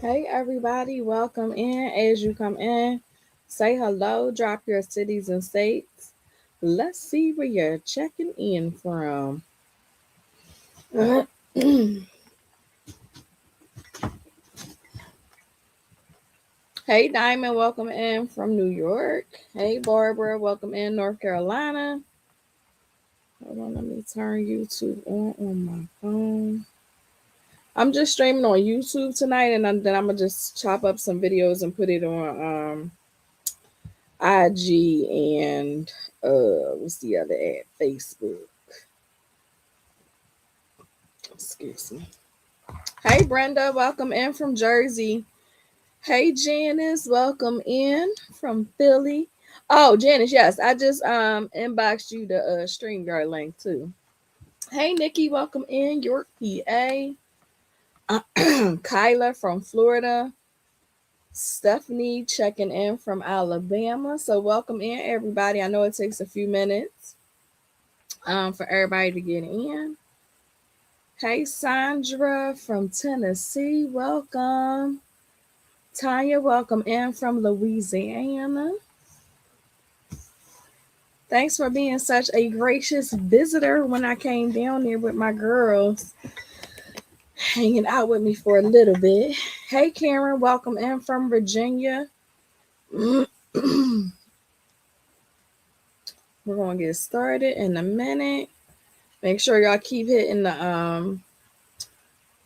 Hey everybody, welcome in. As you come in, say hello, drop your cities and states. Let's see where you're checking in from. Hey Diamond, welcome in from New York. Hey Barbara, welcome in North Carolina. Hold on, let me turn YouTube on my phone. I'm just streaming on YouTube tonight, and then I'm gonna just chop up some videos and put it on IG and what's the other ad? Facebook. Excuse me. Hey Brenda, welcome in from Jersey. Hey Janice, welcome in from Philly. Oh, Janice, yes, I just inboxed you the StreamYard link too. Hey Nikki, welcome in York, PA. Kyla from Florida. Stephanie checking in from Alabama. So welcome in everybody. I know it takes a few minutes for everybody to get in. Hey Sandra from Tennessee, welcome. Tanya, welcome in from Louisiana. Thanks for being such a gracious visitor when I came down there with my girls, hanging out with me for a little bit. Hey Karen, welcome in from Virginia. We're gonna get started in a minute. Make sure y'all keep hitting the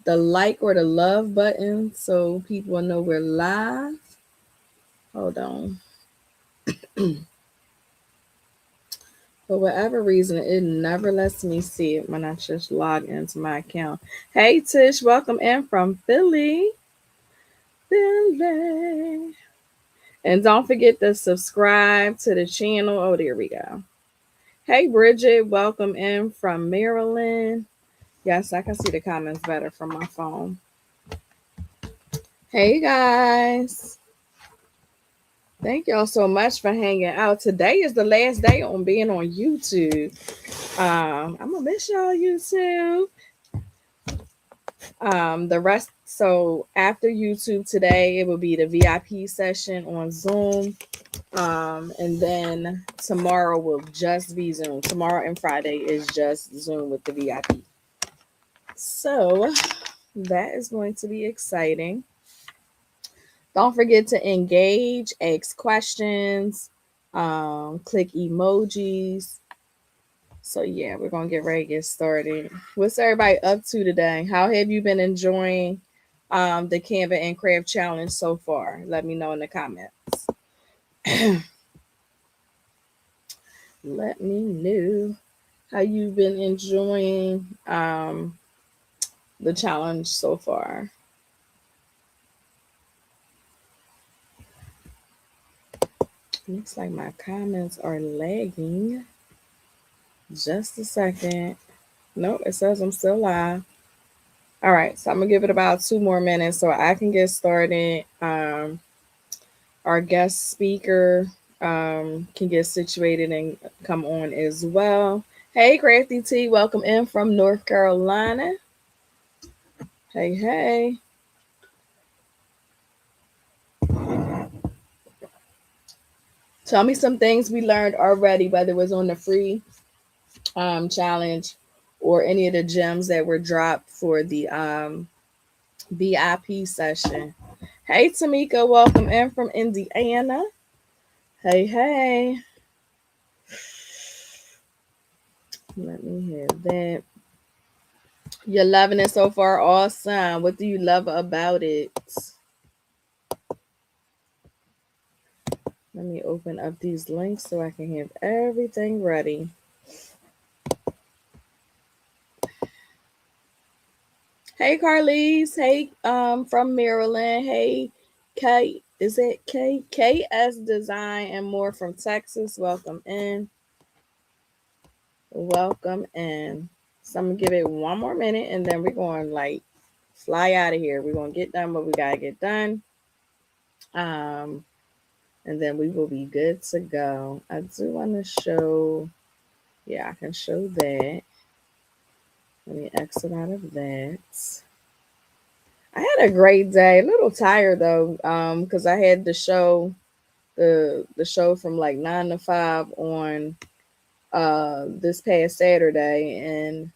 like or the love button so people will know we're live. Hold on. For whatever reason, it never lets me see it when I just log into my account. Hey Tish, welcome in from Philly. Philly. And don't forget to subscribe to the channel. Oh, there we go. Hey Bridget, welcome in from Maryland. Yes, I can see the comments better from my phone. Hey guys. Thank y'all so much for hanging out. Today is the last day on being on YouTube. I'm gonna miss y'all, YouTube. The rest, so after YouTube today, it will be the VIP session on Zoom. And then tomorrow will just be Zoom. Tomorrow and Friday is just Zoom with the VIP. So that is going to be exciting. Don't forget to engage, ask questions, click emojis. So yeah, we're gonna get ready to get started. What's everybody up to today? How have you been enjoying the Canva and Craft Challenge so far? Let me know in the comments. Let me know how you've been enjoying the challenge so far. Looks like my comments are lagging. Just a second. Nope, it says I'm still live. All right, so I'm gonna give it about 2 more minutes so I can get started. Our guest speaker can get situated and come on as well. Hey, Crafty T, welcome in from North Carolina. Hey, hey. Tell me some things we learned already, whether it was on the free challenge or any of the gems that were dropped for the VIP session. Hey, Tamika, welcome in from Indiana. Hey, hey. Let me have that. You're loving it so far? Awesome. What do you love about it? Let me open up these links so I can have everything ready. Hey, Carlise. Hey, from Maryland. Hey, Kate. Is it K? KS Design and more from Texas. Welcome in. Welcome in. So I'm gonna give it 1 more minute and then we're going like fly out of here. We're gonna get done what we gotta get done. And then we will be good to go. I do want to show, yeah, I can show that. Let me exit out of that. I had a great day. A little tired though, because I had the show from like 9 to 5 on this past Saturday, and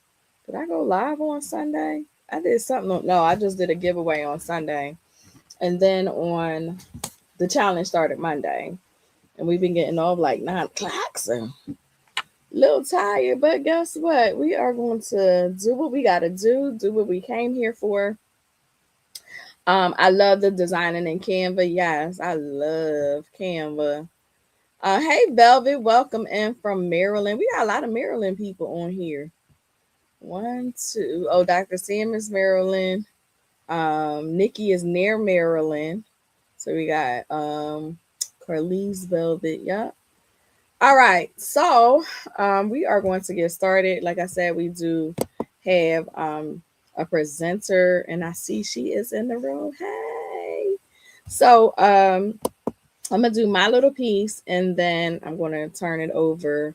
did I go live on Sunday? I did something. No, I just did a giveaway on Sunday, and then on the challenge started Monday, and we've been getting off like 9 o'clock, so a little tired. But guess what? We are going to do what we got to do what we came here for. I love the designing in Canva. Yes, I love Canva. Hey Velvet, welcome in from Maryland. We got a lot of Maryland people on here. One, two. Oh, Dr. Sam is Maryland. Nikki is near Maryland. So we got Carlise Velvet. Yep. All right. So we are going to get started. Like I said, we do have a presenter, and I see she is in the room. Hey. So I'm gonna do my little piece, and then I'm gonna turn it over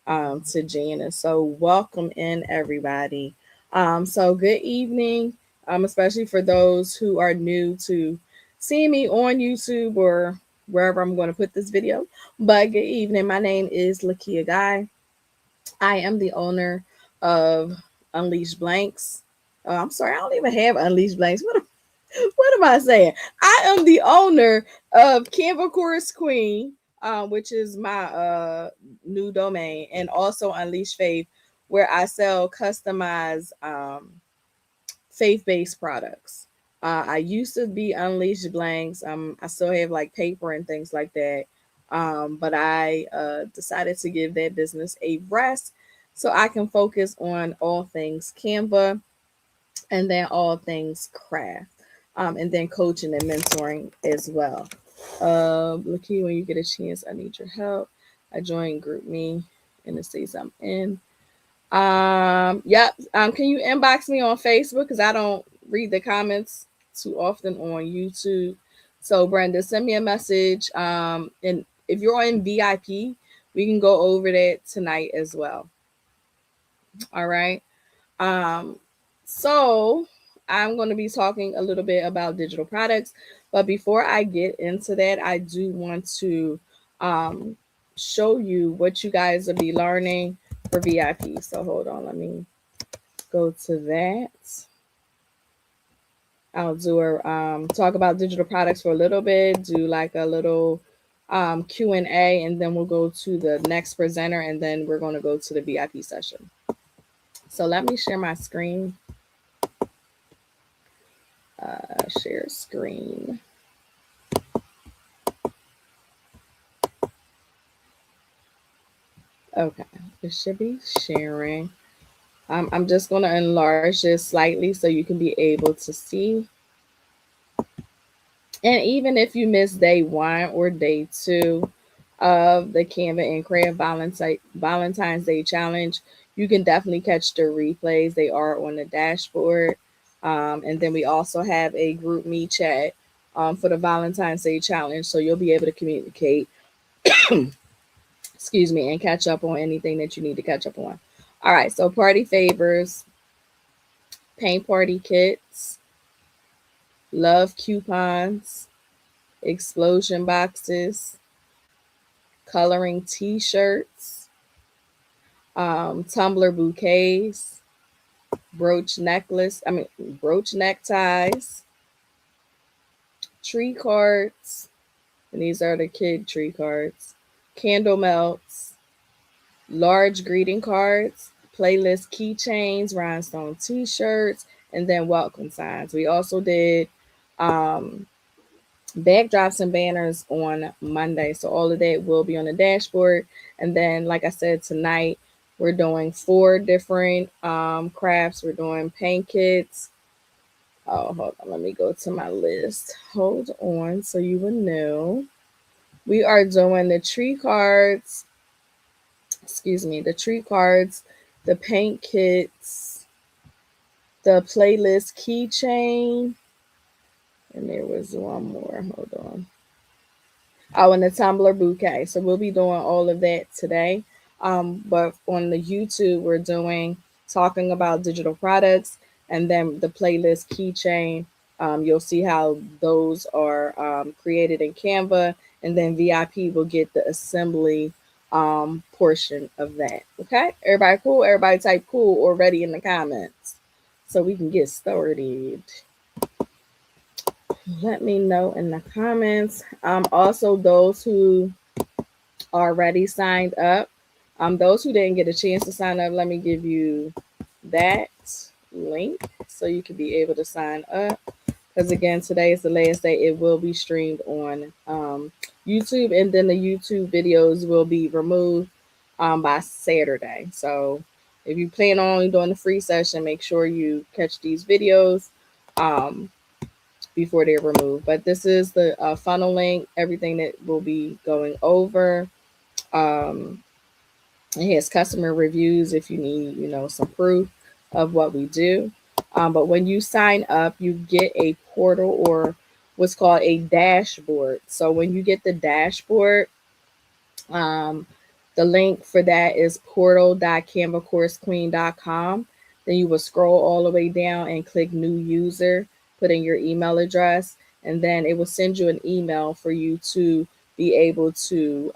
to Janice. So welcome in everybody. So good evening, especially for those who are new to seeing me on YouTube or wherever I'm going to put this video. But good evening. My name is Lakia Guy. I am the owner of Unleashed Blanks. Oh, I'm sorry, I don't even have Unleashed Blanks. What am I saying? I am the owner of Canva Course Queen, which is my new domain, and also Unleash Faith, where I sell customized faith-based products. I used to be Unleashed Blanks. I still have like paper and things like that. But I decided to give that business a rest so I can focus on all things Canva and then all things craft, and then coaching and mentoring as well. Lakia, when you get a chance, I need your help. I joined Group Me in the states I'm in. Yep. Can you inbox me on Facebook because I don't read the comments too often on YouTube. So Brenda, send me a message. And if you're in VIP, we can go over that tonight as well. All right. Um, so I'm going to be talking a little bit about digital products, but before I get into that, I do want to um, show you what you guys will be learning for VIP. So hold on, let me go to that. I'll do a talk about digital products for a little bit, do like a little Q&A, and then we'll go to the next presenter, and then we're going to go to the VIP session. So let me share my screen. Share screen. Okay, it should be sharing. I'm just going to enlarge this slightly so you can be able to see. And even if you miss day 1 or day 2 of the Canva and Craft Valentine's Day Challenge, you can definitely catch the replays. They are on the dashboard. And then we also have a group me chat for the Valentine's Day Challenge. So you'll be able to communicate, excuse me, and catch up on anything that you need to catch up on. All right, so party favors, paint party kits, love coupons, explosion boxes, coloring t-shirts, tumbler bouquets, brooch neckties, tree cards, and these are the kid tree cards, candle melts, large greeting cards, playlist keychains, rhinestone t-shirts, and then welcome signs. We also did backdrops and banners on Monday. So all of that will be on the dashboard. And then, like I said, tonight we're doing 4 different crafts. We're doing paint kits. Oh, hold on. Let me go to my list. Hold on so you will know. We are doing the tree cards. Excuse me, the tree cards, the paint kits, the playlist keychain, and there was one more. Hold on. Oh, and the tumbler bouquet. So we'll be doing all of that today. But on the YouTube, we're talking about digital products, and then the playlist keychain You'll see how those are created in Canva, and then VIP will get the assembly portion of that. Okay, everybody cool? Everybody type cool or ready in the comments so we can get started. Let me know in the comments. Also, those who already signed up, those who didn't get a chance to sign up, let me give you that link so you can be able to sign up. Because again, today is the last day. It will be streamed on YouTube, and then the YouTube videos will be removed by Saturday. So if you plan on only doing the free session, make sure you catch these videos before they're removed. But this is the funnel link, everything that we'll be going over. Um, it has customer reviews if you need, some proof of what we do. But when you sign up, you get a portal or what's called a dashboard. So when you get the dashboard, um, the link for that is portal.canvacoursequeen.com. Then you will scroll all the way down and click new user, put in your email address, and then it will send you an email for you to be able to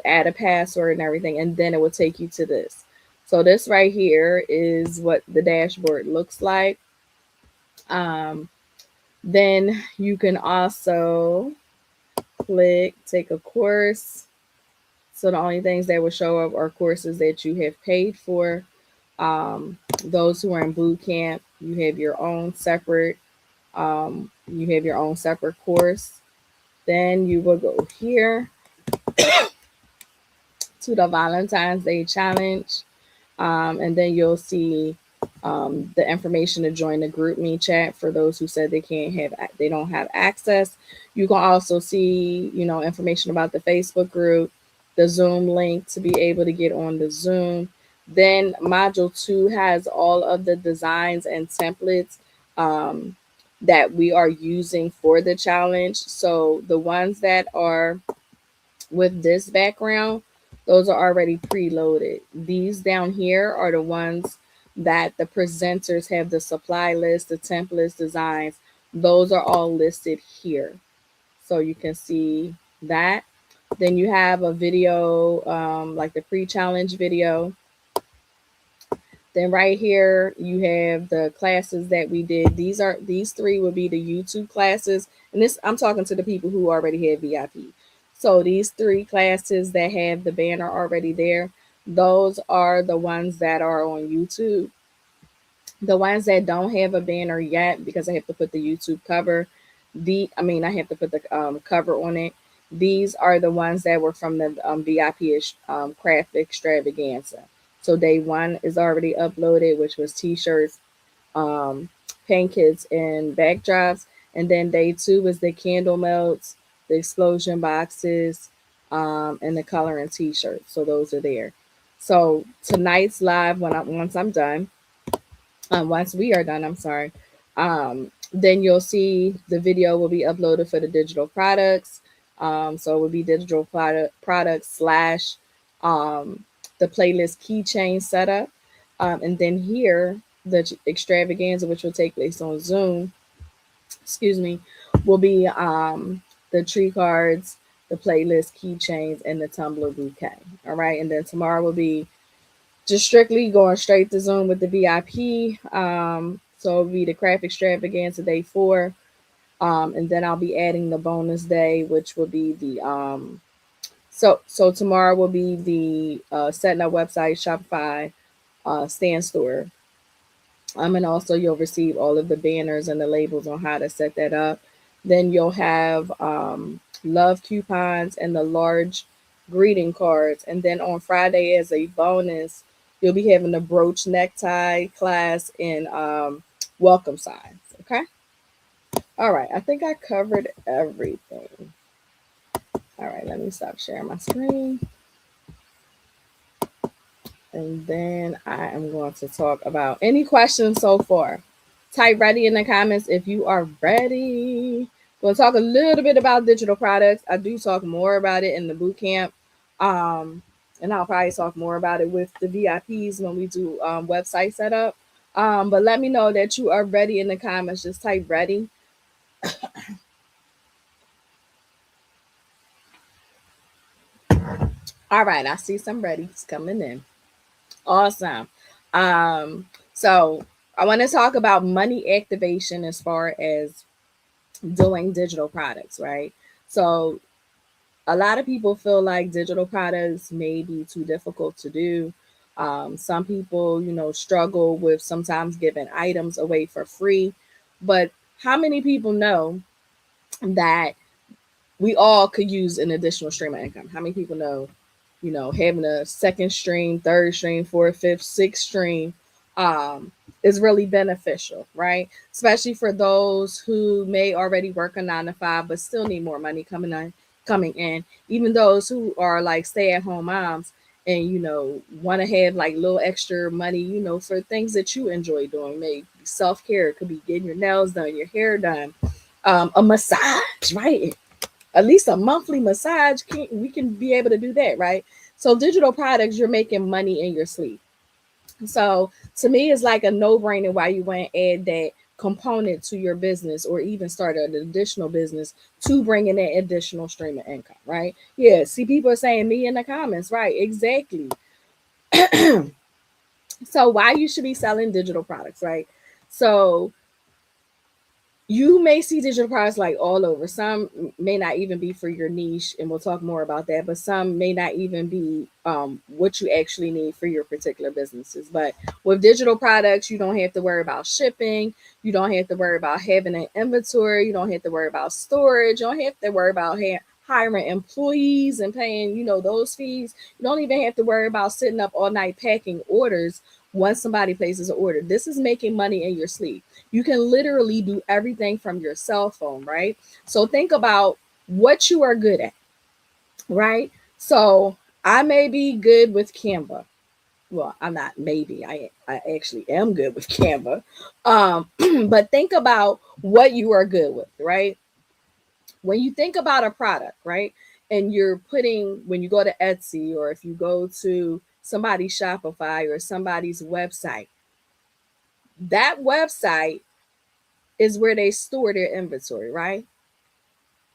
add a password and everything, and then it will take you to this. So this right here is what the dashboard looks like. Then you can also click take a course. So the only things that will show up are courses that you have paid for. Those who are in boot camp, you have your own separate course. Then you will go here to the Valentine's Day challenge. And then you'll see the information to join the group me chat for those who said they don't have access. You can also see, information about the Facebook group, the Zoom link to be able to get on the Zoom. Then module 2 has all of the designs and templates that we are using for the challenge. So the ones that are with this background, those are already preloaded. These down here are the ones that the presenters have the supply list, the templates, designs. Those are all listed here. So you can see that. Then you have a video, like the pre-challenge video. Then right here, you have the classes that we did. These three would be the YouTube classes. And this, I'm talking to the people who already have VIP. So these 3 classes that have the banner already there, those are the ones that are on YouTube. The ones that don't have a banner yet, because I have to put the YouTube cover, I have to put the cover on it. These are the ones that were from the VIP craft extravaganza. So day 1 is already uploaded, which was t-shirts, paint kits, and backdrops. And then day 2 is the candle melts, the explosion boxes, and the coloring t-shirts. So those are there. So tonight's live, once I'm done, once we are done, I'm sorry, then you'll see the video will be uploaded for the digital products. So it will be digital products slash the playlist keychain setup. And then here, the extravaganza, which will take place on Zoom, will be the tree cards, the playlist keychains, and the tumbler bouquet. All right. And then tomorrow will be just strictly going straight to Zoom with the VIP. So it'll be the craft extravaganza day 4. And then I'll be adding the bonus day, which will be the so tomorrow will be the setting up website, Shopify, stand store. And also you'll receive all of the banners and the labels on how to set that up. Then you'll have love coupons and the large greeting cards. And then on Friday, as a bonus, you'll be having the brooch necktie class and welcome signs. Okay. All right. I think I covered everything. All right. Let me stop sharing my screen. And then I am going to talk about any questions so far. Type ready in the comments if you are ready. We'll talk a little bit about digital products. I do talk more about it in the boot camp. And I'll probably talk more about it with the VIPs when we do website setup. But let me know that you are ready in the comments. Just type ready. All right, I see some readies coming in. Awesome. So I want to talk about money activation as far as doing digital products, right? So a lot of people feel like digital products may be too difficult to do. Some people, struggle with sometimes giving items away for free. But how many people know that we all could use an additional stream of income? How many people know, having a second stream, third stream, fourth, fifth, sixth stream is really beneficial, right? Especially for those who may already work a 9 to 5 but still need more money coming in. Even those who are like stay-at-home moms and want to have like little extra money, for things that you enjoy doing. Maybe self-care, it could be getting your nails done, your hair done, a massage, right? At least a monthly massage, we can be able to do that, right? So digital products, you're making money in your sleep. So to me, it's like a no-brainer why you want to add that component to your business or even start an additional business to bring in that additional stream of income, right? Yeah, see, people are saying me in the comments, right? Exactly. So why you should be selling digital products, right? So you may see digital products like all over. Some may not even be for your niche, and we'll talk more about that. But some may not even be what you actually need for your particular businesses. But with digital products, you don't have to worry about shipping. You don't have to worry about having an inventory. You don't have to worry about storage. You don't have to worry about hiring employees and paying, those fees. You don't even have to worry about sitting up all night packing orders once somebody places an order. This is making money in your sleep. You can literally do everything from your cell phone, right? So think about what you are good at, right? So I may be good with Canva. Well, I'm not maybe. I actually am good with Canva. But think about what you are good with, right? When you think about a product, right? And when you go to Etsy or if you go to somebody's Shopify or somebody's website, that website is where they store their inventory, right?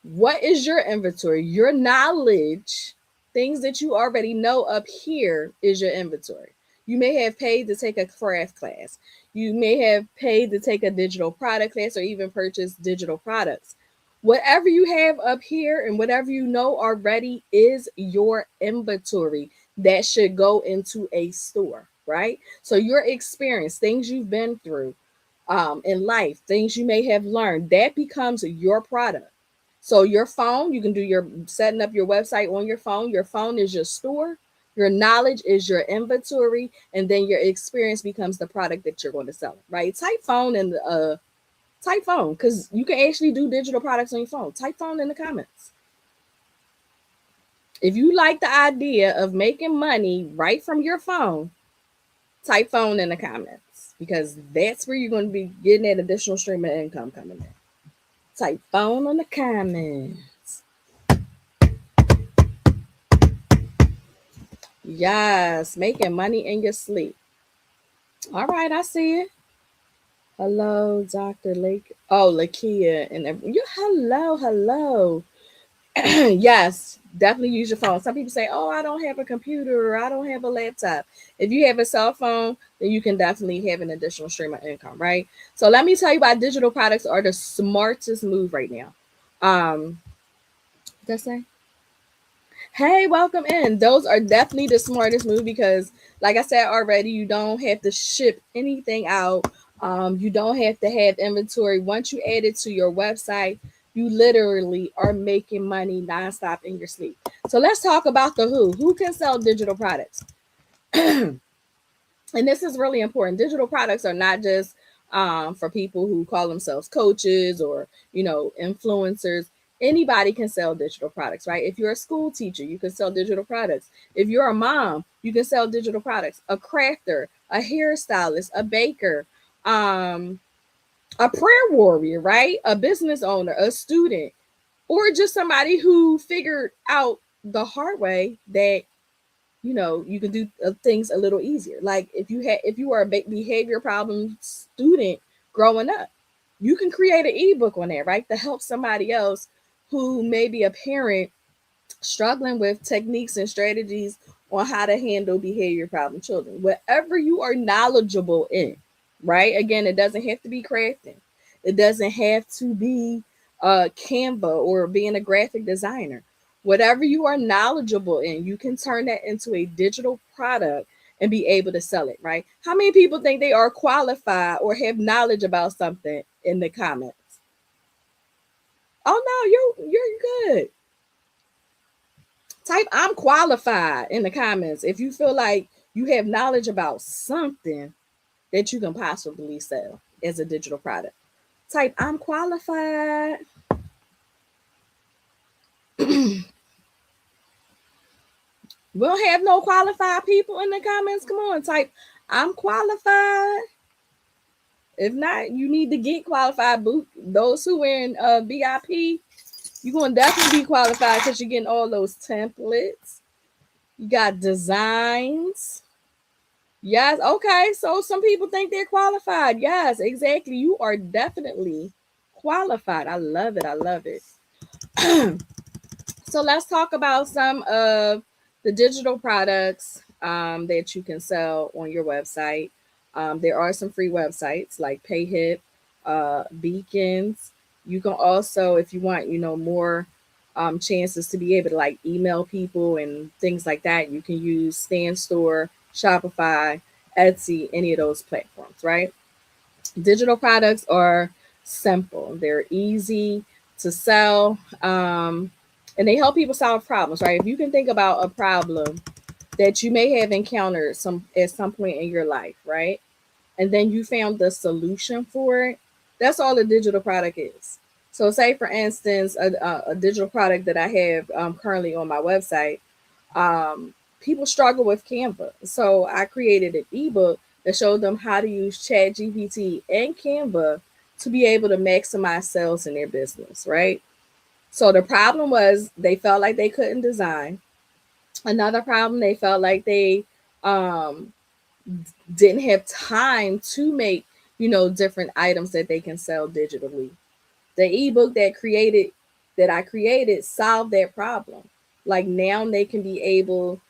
What is your inventory? Your knowledge, things that you already know up here is your inventory. You may have paid to take a craft class. You may have paid to take a digital product class or even purchase digital products. Whatever you have up here and whatever you know already is your inventory that should go into a store, right? So your experience, things you've been through in life, things you may have learned, that becomes your product. So your phone, you can do your setting up your website on your phone. Your phone is your store. Your knowledge is your inventory, and then your experience becomes the product that you're going to sell. Right? Type phone because you can actually do digital products on your phone. Type phone in the comments. If you like the idea of making money right from your phone, type phone in the comments because that's where you're going to be getting that additional stream of income coming in. Type phone in the comments. Yes, making money in your sleep. All right, I see it. Hello, Dr. Lake. Oh, Lakia and you. Hello. Yes, definitely use your phone. Some people say, "Oh, I don't have a computer or I don't have a laptop." If you have a cell phone, then you can definitely have an additional stream of income, right? So let me tell you why digital products are the smartest move right now. That's say. Hey, welcome in. Those are definitely the smartest move because, like I said already, you don't have to ship anything out. You don't have to have inventory. Once you add it to your website, you literally are making money nonstop in your sleep. So let's talk about the who. Who can sell digital products? And this is really important. Digital products are not just for people who call themselves coaches or influencers. Anybody can sell digital products, right? If you're a school teacher, you can sell digital products. If you're a mom, you can sell digital products. A crafter, a hairstylist, a baker, a prayer warrior, right? A business owner, a student, or just somebody who figured out the hard way that you can do things a little easier. Like if you are a behavior problem student growing up, you can create an ebook on there, right, to help somebody else who may be a parent struggling with techniques and strategies on how to handle behavior problem children. Whatever you are knowledgeable in, right? Again, it doesn't have to be crafting. It doesn't have to be Canva or being a graphic designer. Whatever you are knowledgeable in, you can turn that into a digital product and be able to sell it, right? How many people think they are qualified or have knowledge about something in the comments? Oh no, you're good. Type I'm qualified in the comments if you feel like you have knowledge about something that you can possibly sell as a digital product. Type I'm qualified. We don't have no qualified people in the comments. Come on, type I'm qualified. If not, you need to get qualified. Those who are in VIP, you're going to definitely be qualified because you're getting all those templates. You got designs. Yes. Okay. So some people think they're qualified. Yes, exactly. You are definitely qualified. I love it. I love it. So let's talk about some of the digital products that you can sell on your website. There are some free websites like PayHip, Beacons. You can also, if you want, more chances to be able to like email people and things like that, you can use Stand Store, Shopify, Etsy, any of those platforms, right? Digital products are simple, they're easy to sell, and they help people solve problems, right? If you can think about a problem that you may have encountered at some point in your life, right? And then you found the solution for it, that's all a digital product is. So, say for instance, a digital product that I have currently on my website, people struggle with Canva. So I created an ebook that showed them how to use ChatGPT and Canva to be able to maximize sales in their business, right? So the problem was they felt like they couldn't design. Another problem, they felt like they um, didn't have time to make, different items that they can sell digitally. The ebook that I created solved that problem. Like now they can be able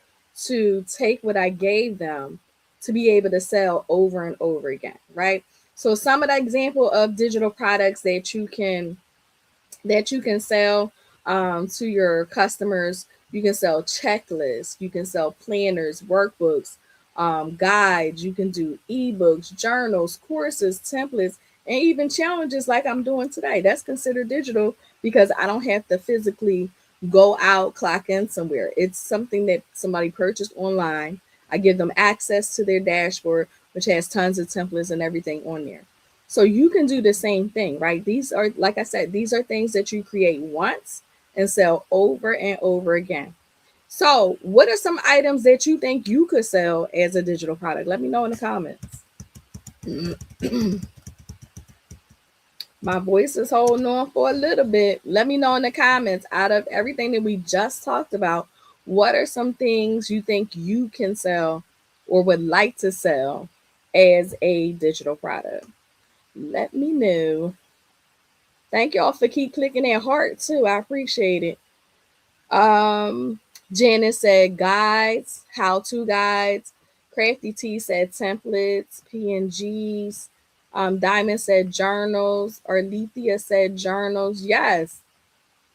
to take what I gave them to be able to sell over and over again, right? So some of the example of digital products that you can sell to your customers. You can sell checklists, you can sell planners, workbooks, guides, you can do ebooks, journals, courses, templates, and even challenges like I'm doing today. That's considered digital because I don't have to physically go out, clock in somewhere. It's something that somebody purchased online. I give them access to their dashboard, which has tons of templates and everything on there. So you can do the same thing, right? These are, like I said, these are things that you create once and sell over and over again. So, what are some items that you think you could sell as a digital product? Let me know in the comments. My voice is holding on for a little bit. Let me know in the comments, out of everything that we just talked about, what are some things you think you can sell or would like to sell as a digital product? Let me know. Thank y'all for keep clicking that heart too. I appreciate it. Um, Janice said guides, how-to guides. Crafty T said templates, PNGs. Diamond said journals. Arlethea said journals. Yes,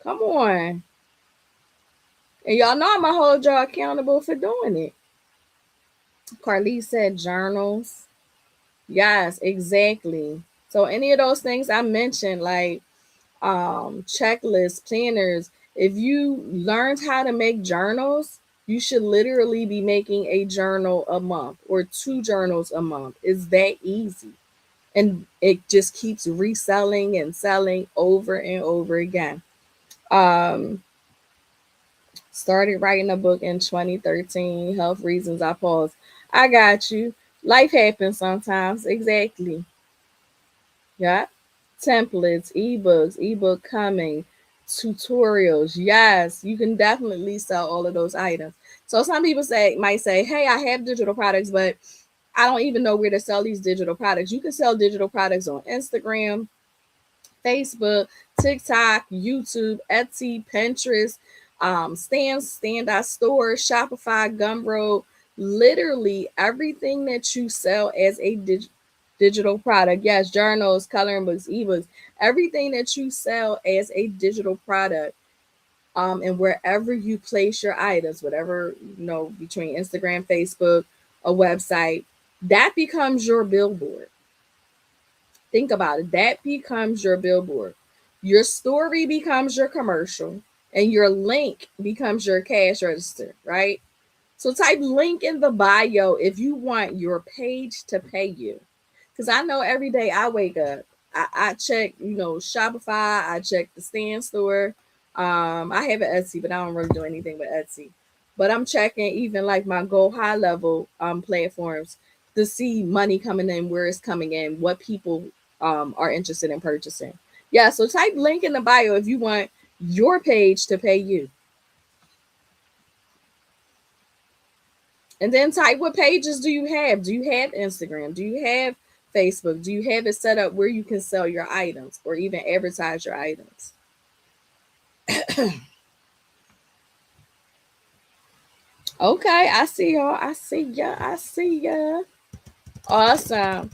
come on. And y'all know I'm gonna hold y'all accountable for doing it. Carly said journals. Yes, exactly. So any of those things I mentioned, like checklists, planners. If you learned how to make journals, you should literally be making a journal a month or 2 journals a month. It's that easy. And it just keeps reselling and selling over and over again. Um, Started writing a book in 2013. Health reasons I paused. I got you. Life happens sometimes. Exactly. Yeah. Templates, ebooks, ebook coming. Tutorials. Yes, you can definitely sell all of those items. So some people might say, hey, I have digital products, but I don't even know where to sell these digital products. You can sell digital products on Instagram, Facebook, TikTok, YouTube, Etsy, Pinterest, Stand.store, Shopify, Gumroad. Literally everything that you sell as a digital product. Yes, journals, coloring books, ebooks, everything that you sell as a digital product. And wherever you place your items, whatever, between Instagram, Facebook, a website, that becomes your billboard. Think about it. That becomes your billboard. Your story becomes your commercial, and your link becomes your cash register, right? So type link in the bio if you want your page to pay you. Because I know every day I wake up, I check, Shopify, I check the Stand store. I have an Etsy, but I don't really do anything with Etsy. But I'm checking even like my Go High level platforms to see money coming in, where it's coming in, what people are interested in purchasing. Yeah, so type link in the bio if you want your page to pay you. And then type, what pages do you have? Do you have Instagram? Do you have Facebook? Do you have it set up where you can sell your items or even advertise your items? Okay, I see y'all. I see ya. I see ya. Awesome.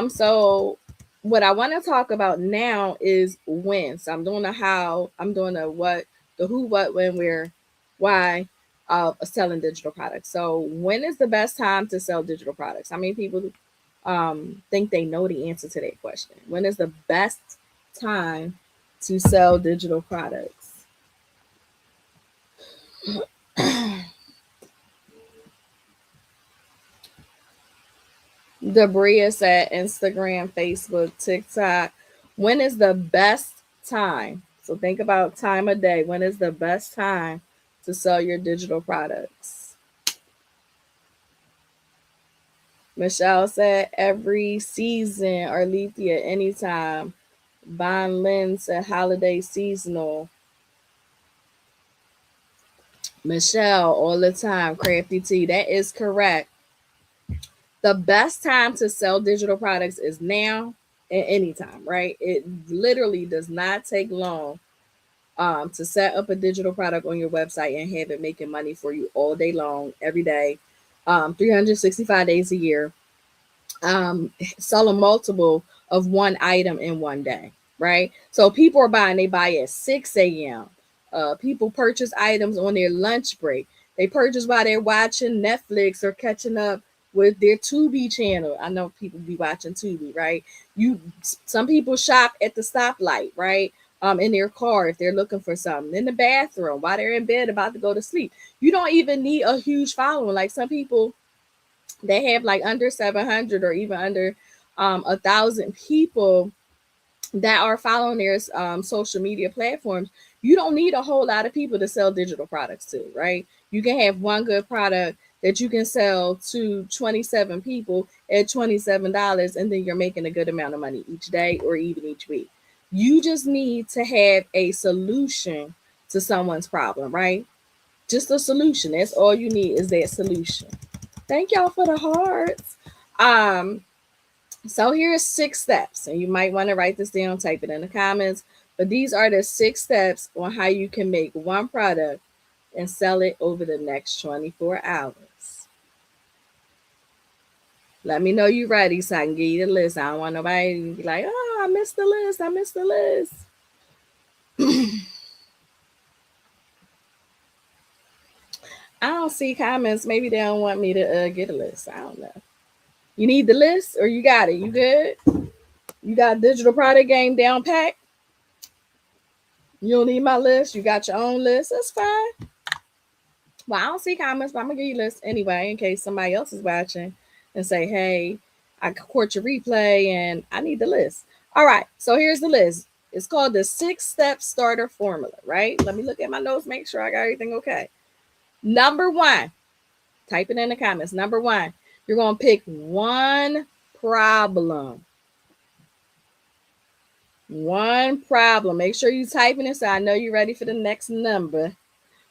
So what I want to talk about now is when. So I'm doing a how, I'm doing a what, the who, what, when, where, why of selling digital products. So when is the best time to sell digital products? How many people think they know the answer to that question? When is the best time to sell digital products? Debria said Instagram, Facebook, TikTok. When is the best time? So think about time of day. When is the best time to sell your digital products? Michelle said every season. Arlethea, anytime. Von Lynn said holiday seasonal. Michelle, all the time. Crafty Tea, that is correct. The best time to sell digital products is now and anytime, right? It literally does not take long to set up a digital product on your website and have it making money for you all day long, every day, 365 days a year. Sell a multiple of one item in one day, right? So people are buying, they buy at 6 a.m. People purchase items on their lunch break. They purchase while they're watching Netflix or catching up with their Tubi channel. I know people be watching Tubi, right? Some people shop at the stoplight, right? In their car if they're looking for something, in the bathroom while they're in bed about to go to sleep. You don't even need a huge following. Like some people, they have like under 700 or even under 1,000 people that are following their social media platforms. You don't need a whole lot of people to sell digital products to, right? You can have one good product that you can sell to 27 people at $27, and then you're making a good amount of money each day or even each week. You just need to have a solution to someone's problem, right? Just a solution. That's all you need, is that solution. Thank y'all for the hearts. So here's 6 steps, and you might want to write this down, type it in the comments. But these are the 6 steps on how you can make one product and sell it over the next 24 hours. Let me know you're ready so I can give you the list. I don't want nobody to be like, oh, I missed the list. I missed the list. I don't see comments. Maybe they don't want me to get a list. I don't know. You need the list or you got it? You good? You got digital product game down pat? You don't need my list. You got your own list. That's fine. Well, I don't see comments, but I'm gonna give you a list anyway in case somebody else is watching and say, hey, I caught your replay and I need the list. All right, so here's the list. It's called the 6-step starter formula, right? Let me look at my notes, make sure I got everything okay. Number 1, type it in the comments. Number 1, you're gonna pick one problem. One problem. Make sure you typing it so I know you're ready for the next number.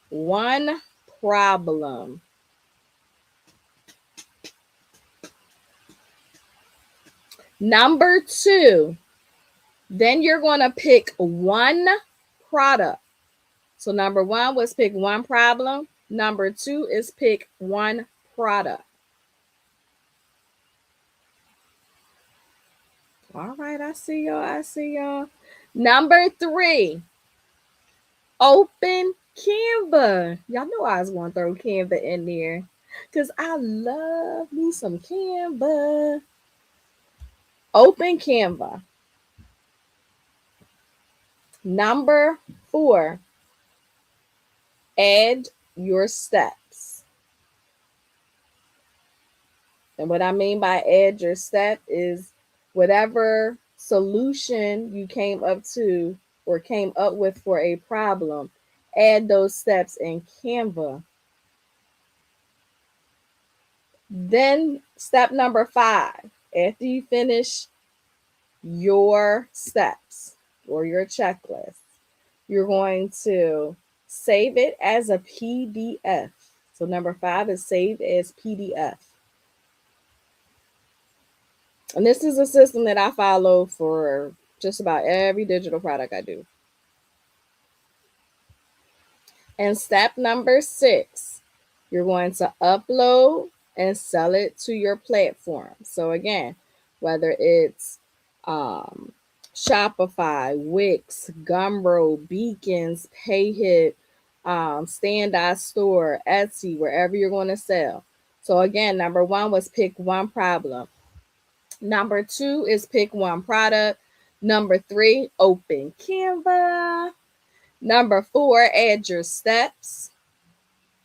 One problem. Number two, then you're going to pick one product. So number one was pick one problem. Number two is pick one product. All right, I see y'all. I see y'all. Number three, open Canva. Y'all know I was going to throw Canva in there because I love me some Canva. Open Canva. Number four, add your steps. And what I mean by add your step is whatever solution you came up to or came up with for a problem, add those steps in Canva. Then step number five, after you finish your steps or your checklist, you're going to save it as a PDF. So number five is saved as PDF. And this is a system that I follow for just about every digital product I do. And step number six, you're going to upload and sell it to your platform. So again, whether it's Shopify, Wix, Gumroad, Beacons, PayHip, Stand Store, Etsy, wherever you're going to sell. So again, number one was pick one problem. Number two is pick one product. Number three, open Canva. Number four, add your steps.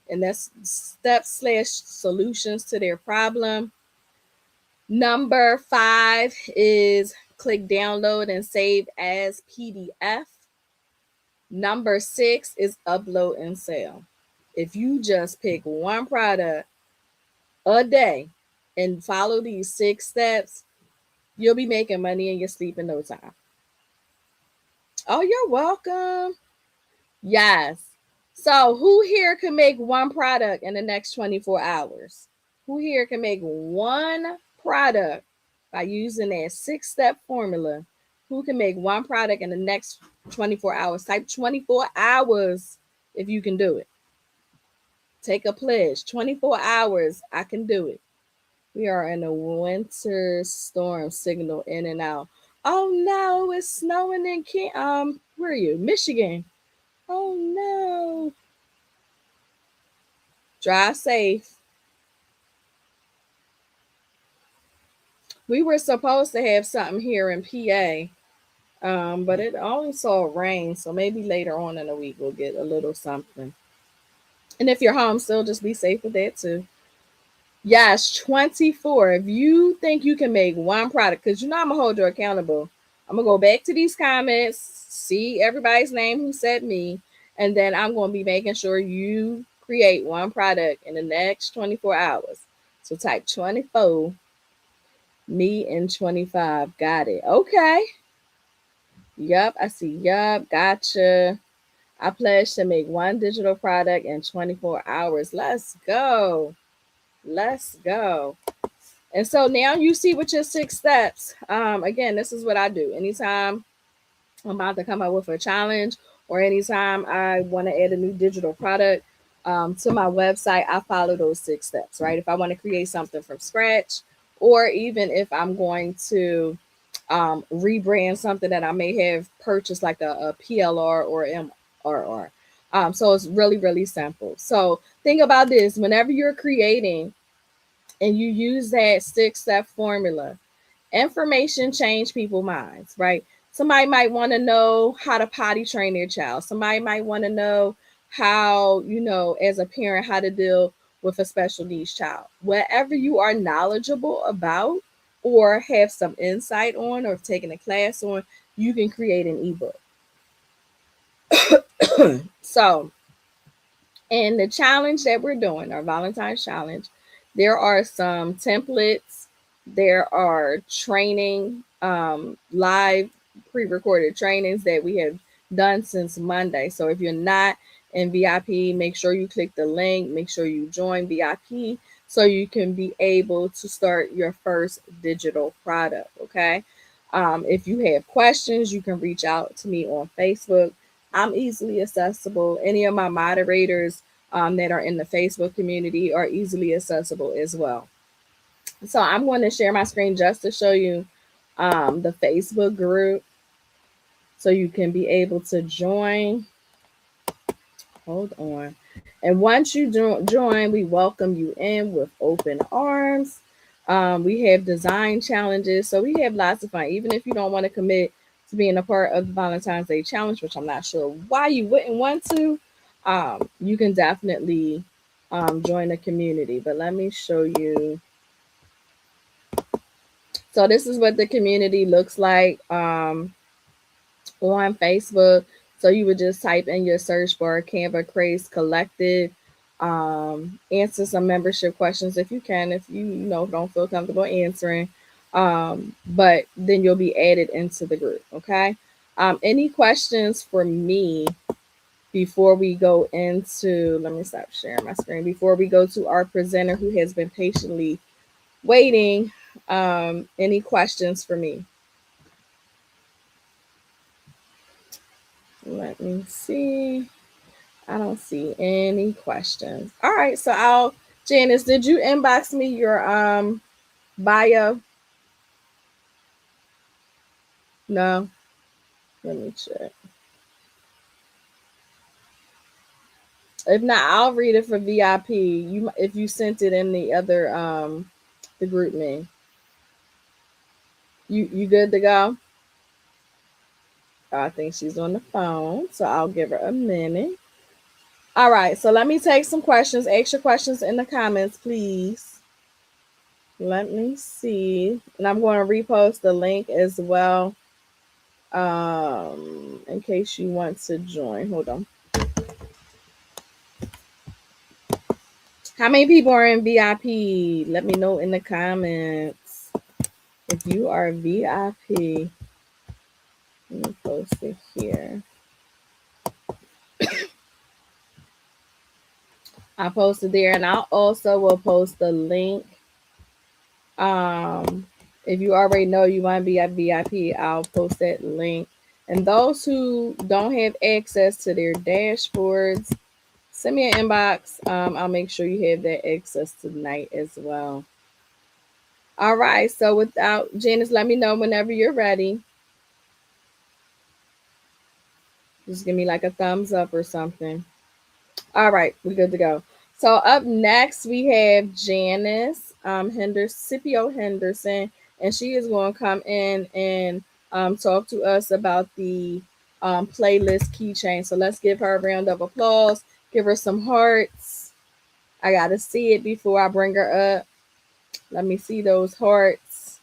And that's steps / solutions to their problem. Number five is click download and save as PDF. Number six is upload and sell. If you just pick one product a day and follow these 6 steps, you'll be making money in your sleep in no time. Oh, you're welcome. Yes. So, who here can make one product in the next 24 hours? Who here can make one product by using that 6-step formula? Who can make one product in the next 24 hours? Type 24 hours if you can do it. Take a pledge. 24 hours, I can do it. We are in a winter storm, signal in and out. Oh no, it's snowing in where are you? Michigan. Oh no. Drive safe. We were supposed to have something here in PA, but it only saw rain, so maybe later on in the week we'll get a little something. And if you're home still, just be safe with that too. Yes, 24. If you think you can make one product, because you know I'm going to hold you accountable. I'm going to go back to these comments, see everybody's name who said me, and then I'm going to be making sure you create one product in the next 24 hours. So type 24, me and 25. Got it. Okay. Yup, I see. Yup, gotcha. I pledge to make one digital product in 24 hours. Let's go. Let's go. And so now you see with your 6 steps. Again, this is what I do. Anytime I'm about to come up with a challenge or anytime I want to add a new digital product to my website, I follow those 6 steps, right? If I want to create something from scratch, or even if I'm going to rebrand something that I may have purchased, like a PLR or MRR. So it's really, really simple. So think about this. Whenever you're creating and you use that 6-step formula, information change people's minds, right? Somebody might want to know how to potty train their child. Somebody might want to know how, as a parent, how to deal with a special needs child. Whatever you are knowledgeable about or have some insight on or have taken a class on, you can create an ebook. So, in the challenge that we're doing, our Valentine's challenge, there are some templates. There are training live pre-recorded trainings that we have done since Monday. So if you're not in VIP, make sure you click the link, make sure you join VIP so you can be able to start your first digital product. Okay. If you have questions, you can reach out to me on Facebook. I'm easily accessible. Any of my moderators that are in the Facebook community are easily accessible as well. So I'm going to share my screen just to show you the Facebook group so you can be able to join. Hold on. And once you join, we welcome you in with open arms. We have design challenges. So we have lots of fun. Even if you don't want to commit to being a part of the Valentine's Day challenge, which I'm not sure why you wouldn't want to, you can definitely join the community. But let me show you. So this is what the community looks like on Facebook. So you would just type in your search bar Canva Craze Collective. Answer some membership questions if you can, if you know don't feel comfortable answering. But then you'll be added into the group. Okay. Any questions for me before we go into, let me stop sharing my screen, before we go to our presenter who has been patiently waiting? Any questions for me? Let me see. I don't see any questions. All right, so Janice, did you inbox me your bio? No. Let me check. If not, I'll read it for VIP. You if you sent it in the other the group me. You good to go? I think she's on the phone, so I'll give her a minute. All right, so let me take some questions. Ask your questions in the comments, please. Let me see. And I'm going to repost the link as well. In case you want to join. Hold on. How many people are in VIP? Let me know in the comments. If you are VIP, let me post it here. I posted there, and I also will post the link. If you already know you want to be at VIP, I'll post that link. And those who don't have access to their dashboards, send me an inbox. I'll make sure you have that access tonight as well. All right. So without Janice, let me know whenever you're ready. Just give me like a thumbs up or something. All right, we're good to go. So up next we have Janice Scipio Henderson, and she is going to come in and talk to us about the playlist keychain. So let's give her a round of applause. Give her some hearts. I gotta see it before I bring her up. Let me see those hearts.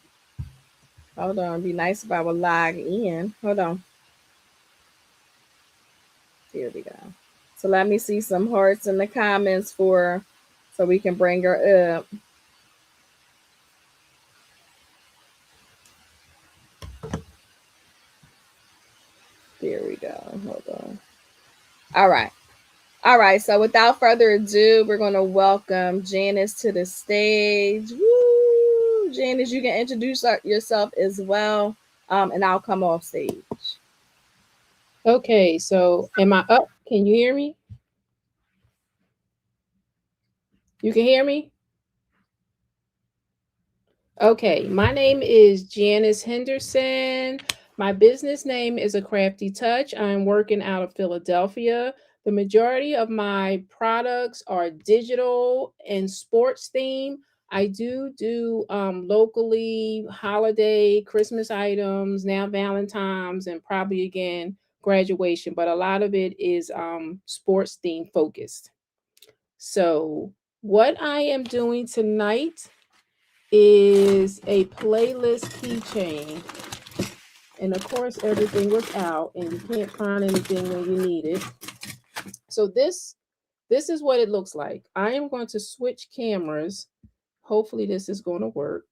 Hold on. It'd be nice if I would log in. Hold on. Here we go. So let me see some hearts in the comments so we can bring her up. There we go. Hold on. All right. All right. So without further ado, we're going to welcome Janice to the stage. Woo! Janice, you can introduce yourself as well, and I'll come off stage. Okay, so am I up? Can you hear me? You can hear me? Okay, my name is Janice Henderson. My business name is A Crafty Touch. I'm working out of Philadelphia. The majority of my products are digital and sports theme. I do locally holiday, Christmas items, now Valentine's, and probably again graduation, but a lot of it is sports theme focused. So, what I am doing tonight is a playlist keychain. And of course, everything was out and you can't find anything when you need it. So this is what it looks like. I am going to switch cameras. Hopefully this is going to work.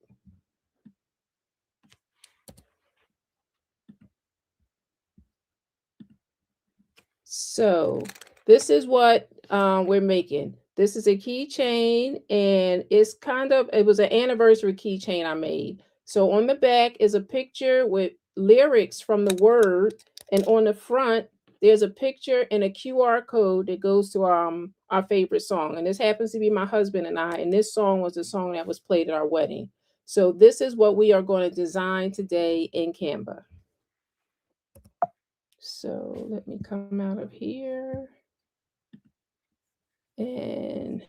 So this is what we're making. This is a keychain, and it was an anniversary keychain I made. So on the back is a picture with lyrics from the word, and on the front there's a picture and a QR code that goes to our favorite song. And this happens to be my husband and I, and this song was the song that was played at our wedding. So this is what we are going to design today in Canva. So let me come out of here. And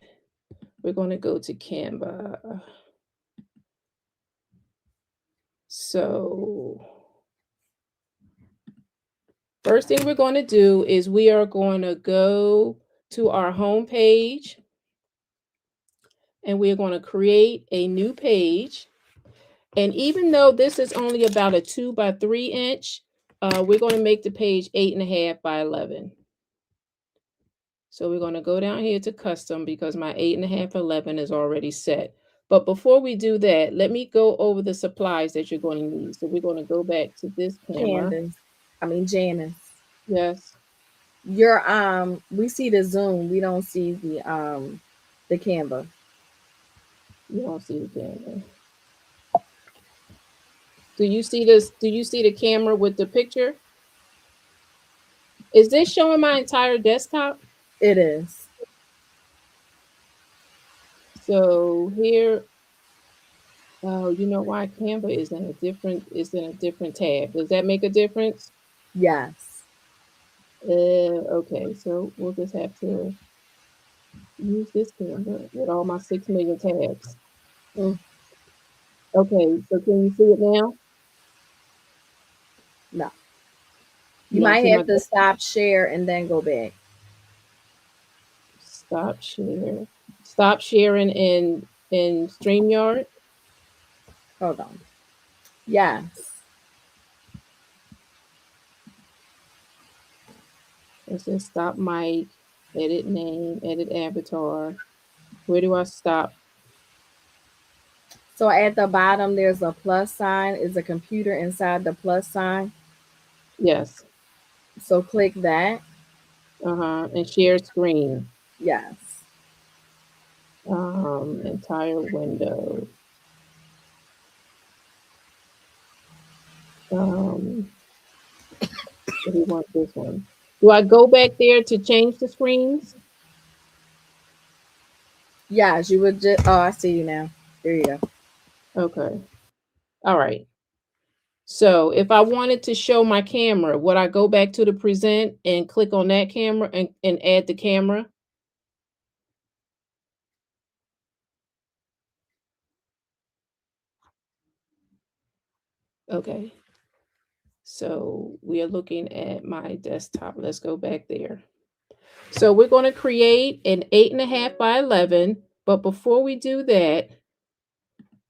we're going to go to Canva. So first thing we're going to do is we are going to go to our home page, and we're going to create a new page. And even though this is only about a 2 by 3 inch, we're going to make the page 8.5 by 11. So we're going to go down here to custom because my 8.5 by 11 is already set. But before we do that, let me go over the supplies that you're going to need. So we're going to go back to this camera. Janice. Yes. We see the Zoom. We don't see the Canva. You don't see the camera. Do you see this? Do you see the camera with the picture? Is this showing my entire desktop? It is. So here, oh, you know why Canva is in a different tab. Does that make a difference? Yes. Okay, so we'll just have to use this camera with all my 6 million tabs. Okay, so can you see it now? No. You might have to stop share and then go back. Stop share. Stop sharing in StreamYard. Hold on. Yes. It says stop mic, edit name, edit avatar. Where do I stop? So at the bottom, there's a plus sign. Is a computer inside the plus sign? Yes. So click that. And share screen. Yes. Entire window. What do you want this one? Do I go back there to change the screens? Yes, you would just. Oh, I see you now. There you go. Okay. All right. So if I wanted to show my camera, would I go back to the present and click on that camera and add the camera? Okay. So we are looking at my desktop. Let's go back there. So we're going to create an 8.5 by 11. But before we do that,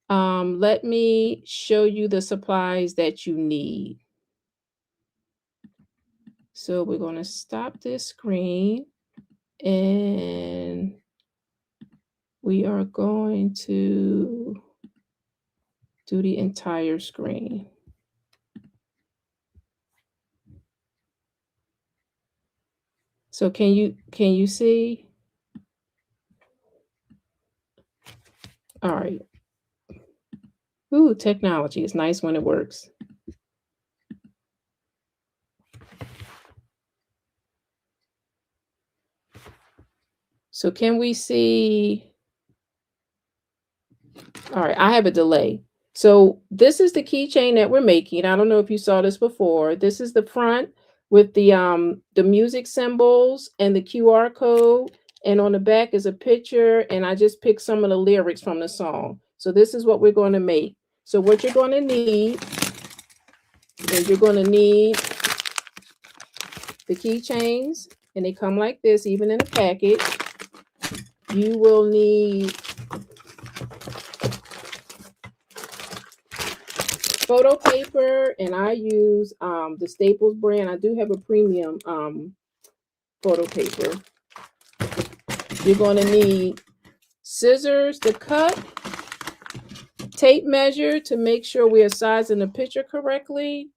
let me show you the supplies that you need. So we're going to stop this screen, and we are going to do the entire screen. So can you see? All right. Ooh, technology is nice when it works. So can we see? All right, I have a delay. So this is the keychain that we're making. I don't know if you saw this before. This is the front with the music symbols and the QR code. And on the back is a picture, and I just picked some of the lyrics from the song. So this is what we're going to make. So what you're going to need is you're going to need the keychains, and they come like this, even in a package. You will need photo paper, and I use the Staples brand. I do have a premium photo paper. You're going to need scissors to cut, tape measure to make sure we are sizing the picture correctly,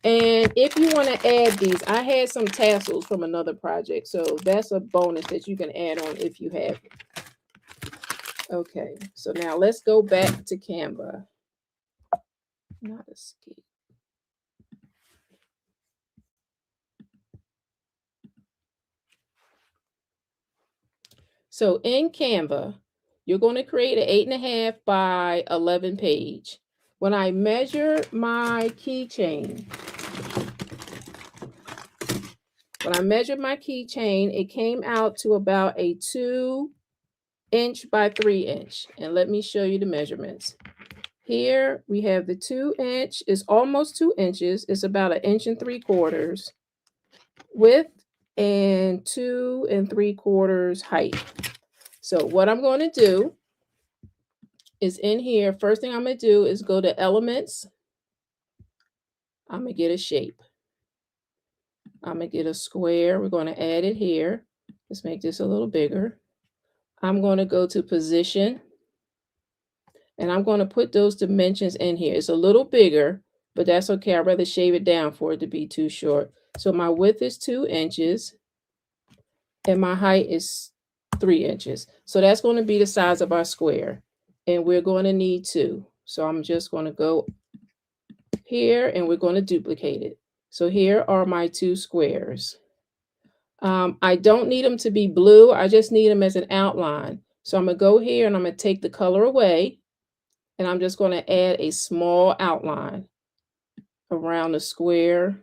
And if you want to add these, I had some tassels from another project. So that's a bonus that you can add on if you have it. Okay, so now let's go back to Canva. Not escape. So in Canva, you're going to create an 8.5 by 11 page. When I measure my keychain, it came out to about a 2" by 3". And let me show you the measurements. Here we have the 2" is almost 2 inches. It's about 1 3/4 width and 2 3/4 height. So what I'm going to do is in here, first thing I'm going to do is go to elements. I'm going to get a shape. I'm going to get a square. We're going to add it here. Let's make this a little bigger. I'm going to go to position. And I'm going to put those dimensions in here. It's a little bigger, but that's okay. I'd rather shave it down for it to be too short. So my width is 2 inches and my height is 3 inches. So that's going to be the size of our square. And we're going to need 2. So I'm just going to go here and we're going to duplicate it. So here are my 2 squares. I don't need them to be blue. I just need them as an outline. So I'm going to go here and I'm going to take the color away. And I'm just going to add a small outline around the square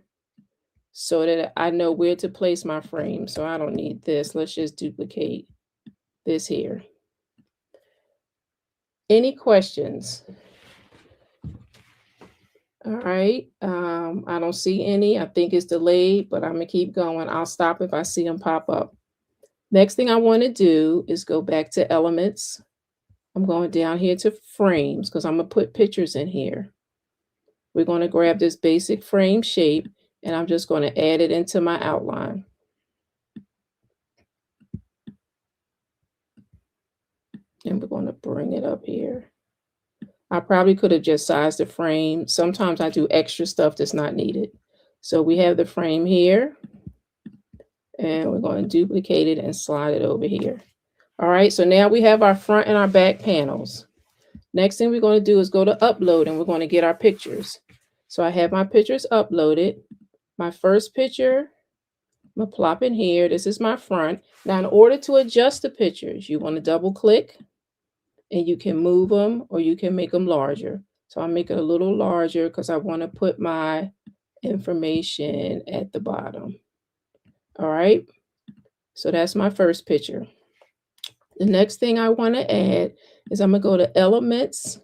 so that I know where to place my frame. So I don't need this. Let's just duplicate this here. Any questions? All right. I don't see any. I think it's delayed, but I'm going to keep going. I'll stop if I see them pop up. Next thing I want to do is go back to elements. I'm going down here to frames because I'm going to put pictures in here. We're going to grab this basic frame shape and I'm just going to add it into my outline. And we're going to bring it up here. I probably could have just sized the frame. Sometimes I do extra stuff that's not needed. So we have the frame here. And we're going to duplicate it and slide it over here. All right, so now we have our front and our back panels. Next thing we're going to do is go to upload and we're going to get our pictures. So I have my pictures uploaded. My first picture, I'm going to plop in here. This is my front. Now, in order to adjust the pictures, you want to double click and you can move them or you can make them larger. So I'll make it a little larger because I want to put my information at the bottom. All right, so that's my first picture. The next thing I want to add is I'm going to go to elements.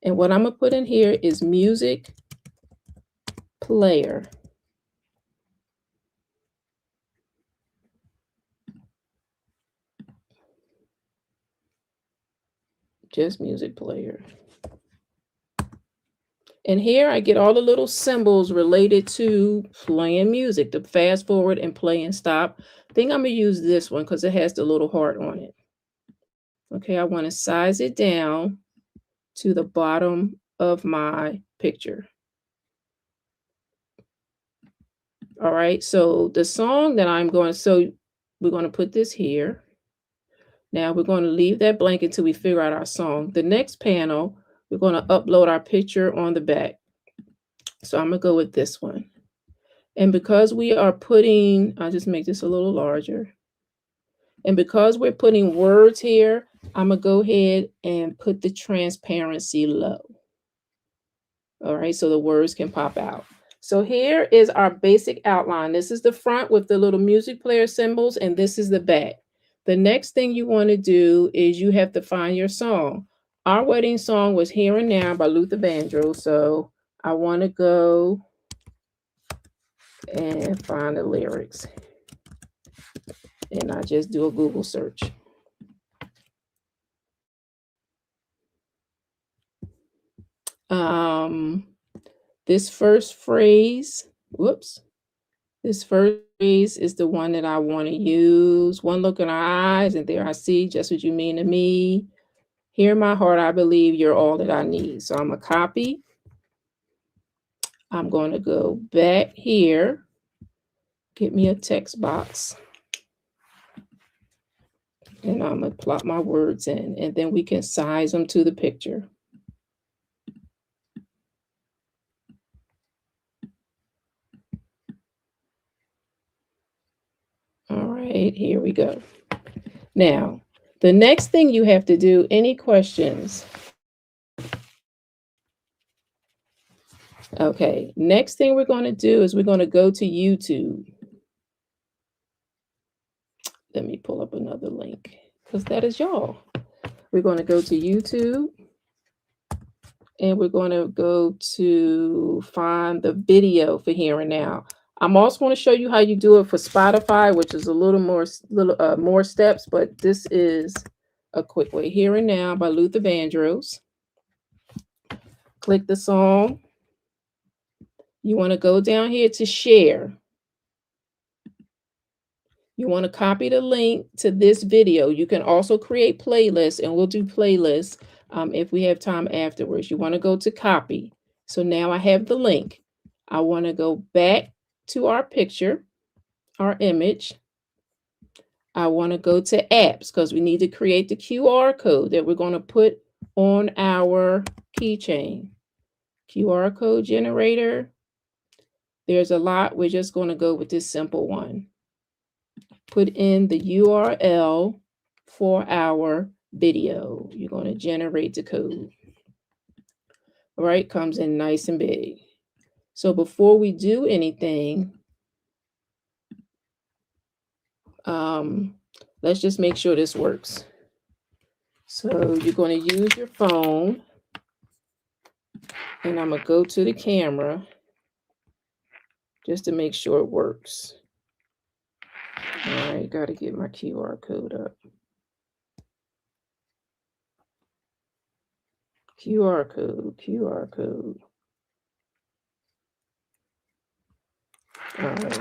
And what I'm going to put in here is music player. Just music player. And here I get all the little symbols related to playing music, the fast forward and play and stop. I think I'm going to use this one because it has the little heart on it. Okay, I want to size it down to the bottom of my picture. All right, so the song that we're going to put this here. Now we're going to leave that blank until we figure out our song. The next panel, we're going to upload our picture on the back. So I'm going to go with this one. And because we are putting, I'll just make this a little larger. And because we're putting words here, I'm going to go ahead and put the transparency low. All right, so the words can pop out. So here is our basic outline. This is the front with the little music player symbols, and this is the back. The next thing you want to do is you have to find your song. Our wedding song was Here and Now by Luther Vandross. So I want to go and find the lyrics. And I just do a Google search. This first phrase is the one that I want to use. One look in our eyes, and there I see just what you mean to me. Here in my heart, I believe you're all that I need. So I'm going to copy. I'm going to go back here, get me a text box, and I'm going to plot my words in, and then we can size them to the picture. All right, here we go. Now, the next thing you have to do, any questions? Okay, next thing we're going to do is we're going to go to YouTube. Let me pull up another link because that is y'all. We're going to go to YouTube and we're going to go to find the video for Here and Now. I'm also going to show you how you do it for Spotify, which is a little more steps, but this is a quick way. Here and Now by Luther Vandross. Click the song. You want to go down here to share. You want to copy the link to this video. You can also create playlists, and we'll do playlists if we have time afterwards. You want to go to copy. So now I have the link. I want to go back to our picture, our image. I want to go to apps because we need to create the QR code that we're going to put on our keychain. QR code generator. There's a lot. We're just going to go with this simple one. Put in the URL for our video. You're going to generate the code. All right, comes in nice and big. So before we do anything, let's just make sure this works. So you're going to use your phone, and I'm going to go to the camera just to make sure it works. All right, got to get my QR code up. QR code. All right.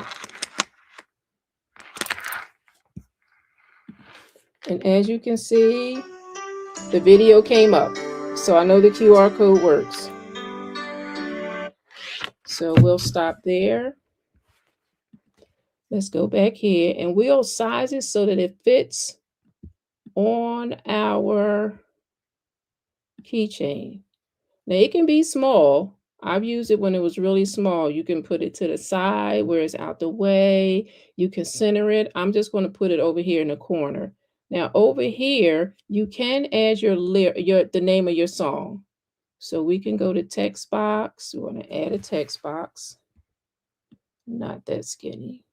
And as you can see, the video came up. So I know the QR code works. So we'll stop there. Let's go back here and we'll size it so that it fits on our keychain. Now it can be small. I've used it when it was really small. You can put it to the side where it's out the way. You can center it. I'm just going to put it over here in the corner. Now over here, you can add the name of your song. So we can go to text box. We want to add a text box. Not that skinny.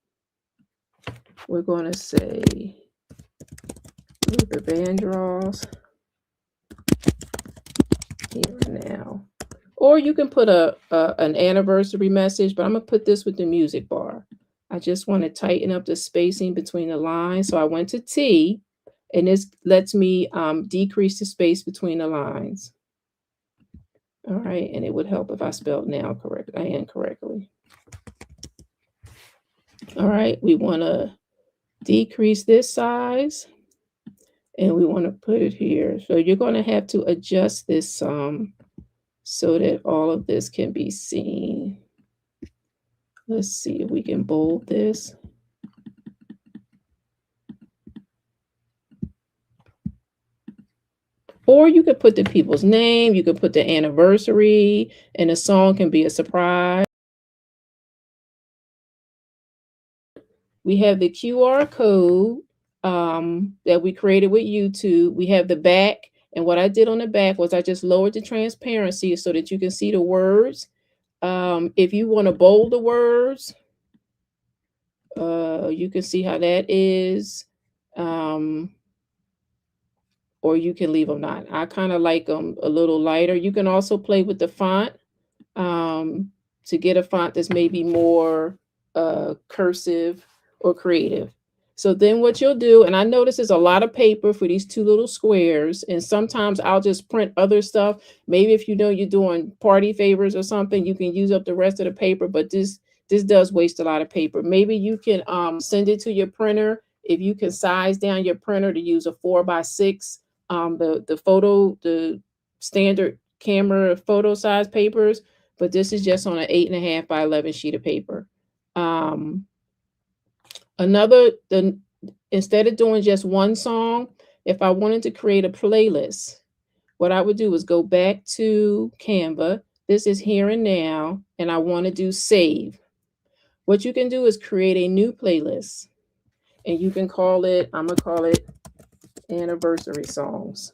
We're going to say Luther Vandross, Here and Now. Or you can put an anniversary message, but I'm going to put this with the music bar. I just want to tighten up the spacing between the lines. So I went to T, and this lets me decrease the space between the lines. All right, and it would help if I spelled now incorrectly. All right, we want to decrease this size, and we want to put it here. So you're going to have to adjust this so that all of this can be seen. Let's see if we can bold this. Or you could put the people's name, you could put the anniversary, and the song can be a surprise. We have the QR code that we created with YouTube. We have the back, and what I did on the back was I just lowered the transparency so that you can see the words. If you want to bold the words, you can see how that is. Or you can leave them not. I kind of like them a little lighter. You can also play with the font to get a font that's maybe more cursive or creative. So then what you'll do, and I notice there's a lot of paper for these two little squares, and sometimes I'll just print other stuff. Maybe if you know you're doing party favors or something, you can use up the rest of the paper, but this does waste a lot of paper. Maybe you can send it to your printer. If you can size down your printer to use a 4x6, the standard camera photo size papers, but this is just on an 8.5 by 11 sheet of paper. Instead of doing just one song, if I wanted to create a playlist, what I would do is go back to Canva. This is here and now, and I want to do save. What you can do is create a new playlist, and you can call it, I'm going to call it anniversary songs.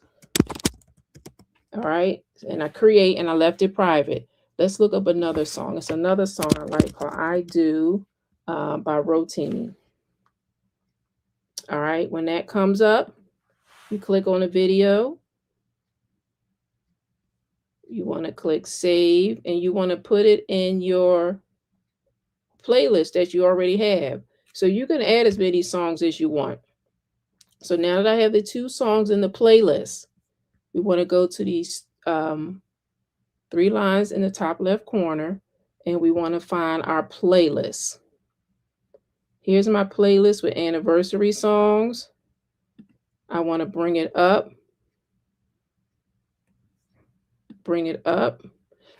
All right. And I create, and I left it private. Let's look up another song. It's another song I like called I Do by Rotini. All right. When that comes up, you click on the video. You want to click save, and you want to put it in your playlist that you already have. So you can add as many songs as you want. So now that I have the 2 songs in the playlist, we want to go to these 3 lines in the top left corner, and we want to find our playlist. Here's my playlist with anniversary songs. I want to bring it up.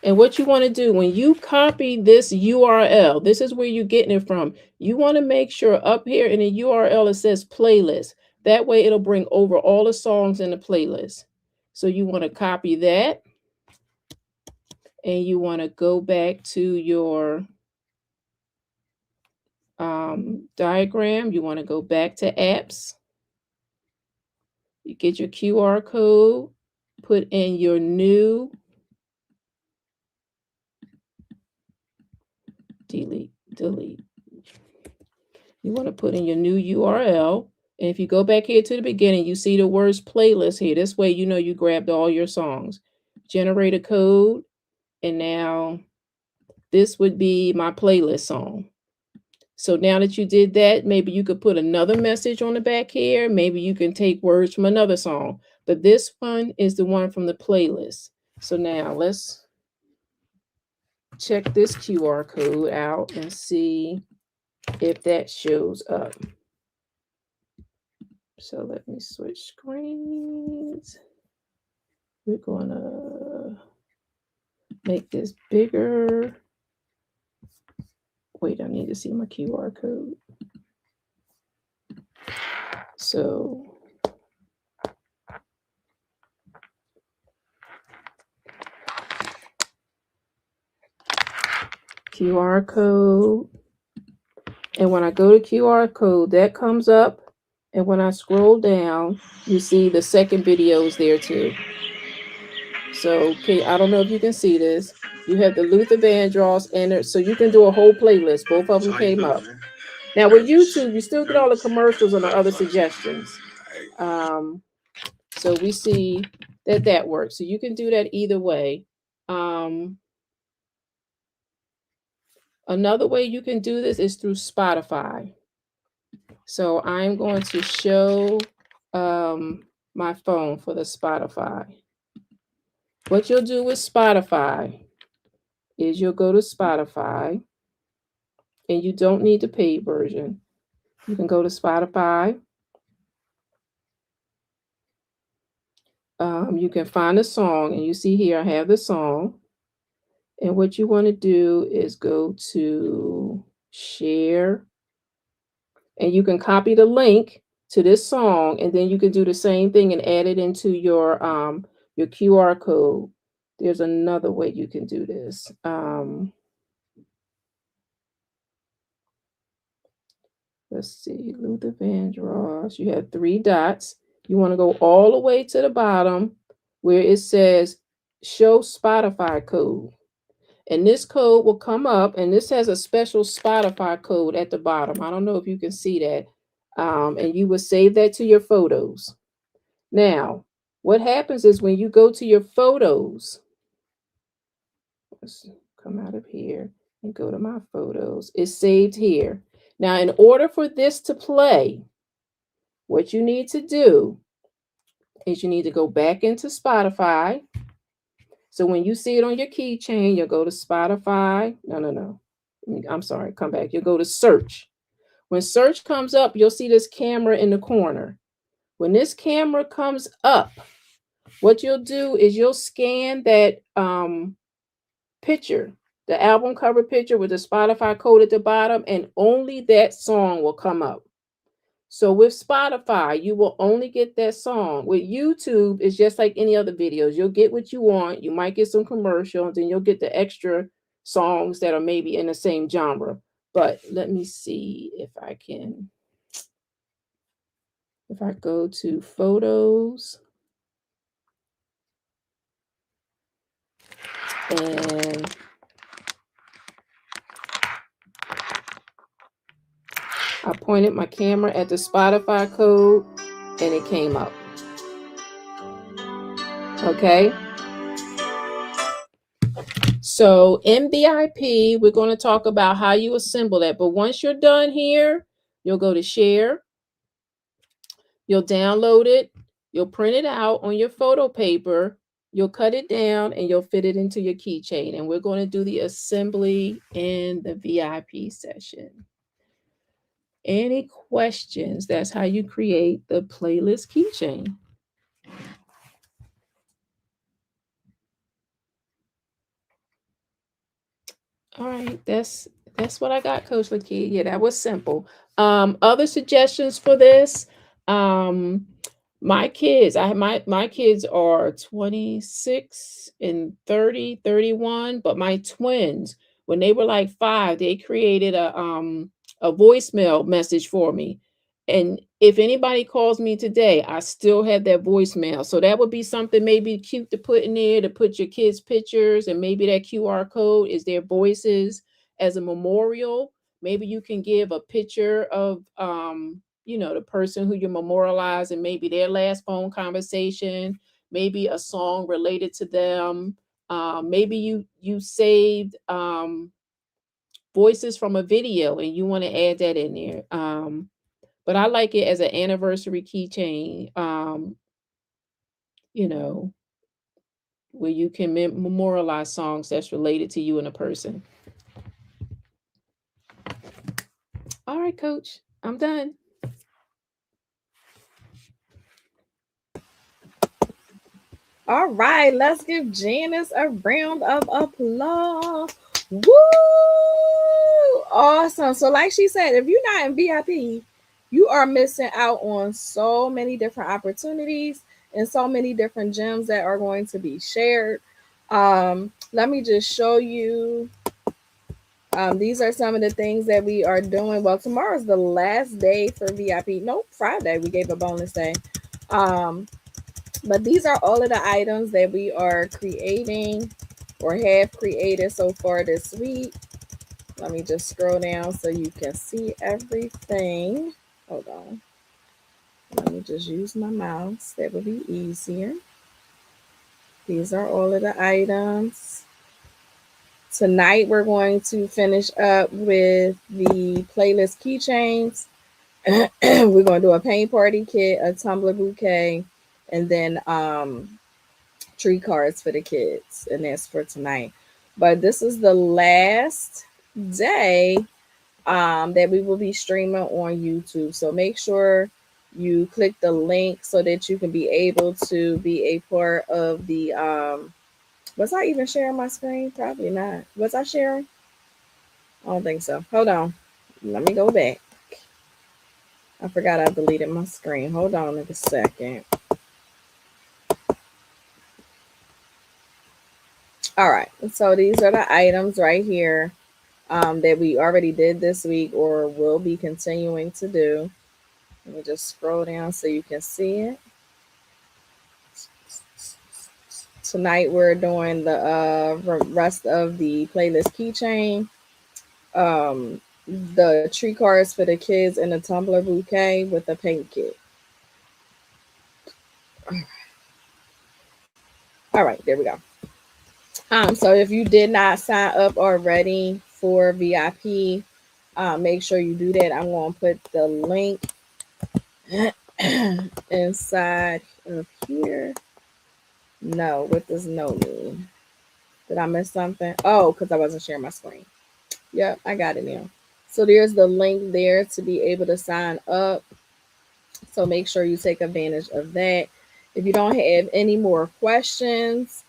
And what you want to do when you copy this URL, this is where you're getting it from. You want to make sure up here in the URL it says playlist. That way it'll bring over all the songs in the playlist. So you want to copy that. And you want to go back to your diagram. You want to go back to apps. You get your QR code, put in your new, delete. You want to put in your new URL. And if you go back here to the beginning, you see the words playlist here. This way, you know you grabbed all your songs. Generate a code. And now this would be my playlist song. So now that you did that, maybe you could put another message on the back here. Maybe you can take words from another song. But this one is the one from the playlist. So now let's check this QR code out and see if that shows up. So let me switch screens. We're going to make this bigger. Wait, I need to see my QR code. So QR code. And when I go to QR code, that comes up. And when I scroll down, you see the second video is there too. So, okay, I don't know if you can see this. You have the Luther Vandross, and so you can do a whole playlist. Both of them came up. Now with YouTube, you still get all the commercials and the other suggestions. So we see that works. So you can do that either way. Another way you can do this is through Spotify. So I'm going to show my phone for the Spotify. What you'll do with Spotify is you'll go to Spotify, and you don't need the paid version. You can go to Spotify. You can find a song, and you see here I have the song. And what you want to do is go to share, and you can copy the link to this song, and then you can do the same thing and add it into your QR code. There's another way you can do this. Let's see, Luther Vandross. You have 3 dots. You want to go all the way to the bottom where it says show Spotify code. And this code will come up, and this has a special Spotify code at the bottom. I don't know if you can see that. And you will save that to your photos. Now, what happens is when you go to your photos, let's come out of here and go to my photos. It's saved here. Now, in order for this to play, what you need to do is you need to go back into Spotify. So when you see it on your keychain, you'll go to Spotify. No. I'm sorry, come back. You'll go to search. When search comes up, you'll see this camera in the corner. When this camera comes up, what you'll do is you'll scan that picture, the album cover picture with the Spotify code at the bottom, and only that song will come up. So with Spotify, you will only get that song. With YouTube, it's just like any other videos. You'll get what you want. You might get some commercials, then you'll get the extra songs that are maybe in the same genre. But let me see if I go to photos and I pointed my camera at the Spotify code and it came up. Okay. So in VIP, we're going to talk about how you assemble that. But once you're done here, you'll go to share. You'll download it. You'll print it out on your photo paper. You'll cut it down and you'll fit it into your keychain. And we're going to do the assembly in the VIP session. Any questions? That's how you create the playlist keychain. All right, that's what I got, Coach Lakia. Yeah, that was simple. Other suggestions for this. My kids, I have my kids are 26 and 30, 31, but my twins, when they were like 5, they created a voicemail message for me. And if anybody calls me today, I still have that voicemail. So that would be something maybe cute to put in there, to put your kids' pictures, and maybe that QR code is their voices as a memorial. Maybe you can give a picture of the person who you memorialize and maybe their last phone conversation, maybe a song related to them. Maybe you saved voices from a video and you want to add that in there. But I like it as an anniversary keychain, you know, where you can memorialize songs that's related to you and a person. All right, Coach, I'm done. All right, let's give Janice a round of applause. Woo! Awesome. So, like she said, if you're not in VIP, you are missing out on so many different opportunities and so many different gems that are going to be shared. Let me just show you. These are some of the things that we are doing. Well, tomorrow's the last day for VIP. Nope, Friday we gave a bonus day. But these are all of the items that we are creating or have created so far this week. Let me just scroll down so you can see everything. Hold on. Let me just use my mouse. That would be easier. These are all of the items. Tonight, we're going to finish up with the playlist keychains. We're going to do a paint party kit, a tumbler bouquet, and then tree cards for the kids. And that's for tonight. But this is the last day that we will be streaming on YouTube. So make sure you click the link so that you can be able to be a part of the was I even sharing my screen? Probably not. Was I sharing? I don't think so. Hold on. Let me go back. I forgot I deleted my screen. Hold on a second. All right. So these are the items right here that we already did this week or will be continuing to do. Let me just scroll down so you can see it. Tonight we're doing the rest of the playlist keychain, the tree cards for the kids, and the tumbler bouquet with the paint kit. All right, there we go. So if you did not sign up already for VIP, make sure you do that. I'm going to put the link inside of here. No, what does no mean? Did I miss something? Oh, because I wasn't sharing my screen. Yep, I got it now. So there's the link there to be able to sign up. So make sure you take advantage of that. If you don't have any more questions,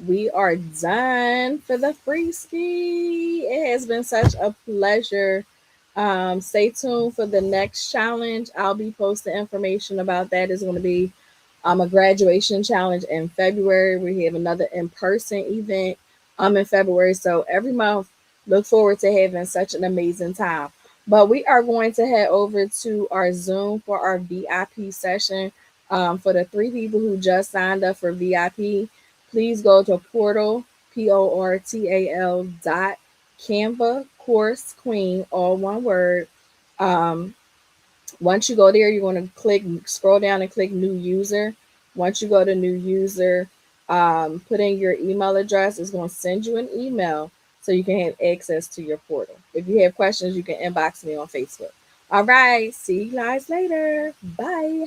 we are done for the free ski. It has been such a pleasure. Stay tuned for the next challenge. I'll be posting information about that. It's going to be a graduation challenge in February. We have another in-person event in February. So every month, look forward to having such an amazing time. But we are going to head over to our Zoom for our VIP session. For the 3 people who just signed up for VIP, please go to portal Canva Queen, all one word. Um, Once you go there, you're going to scroll down and click new user. Once you go to new user, put in your email address. It's going to send you an email so you can have access to your portal. If you have questions, you can inbox me on Facebook. All right. See you guys later. Bye.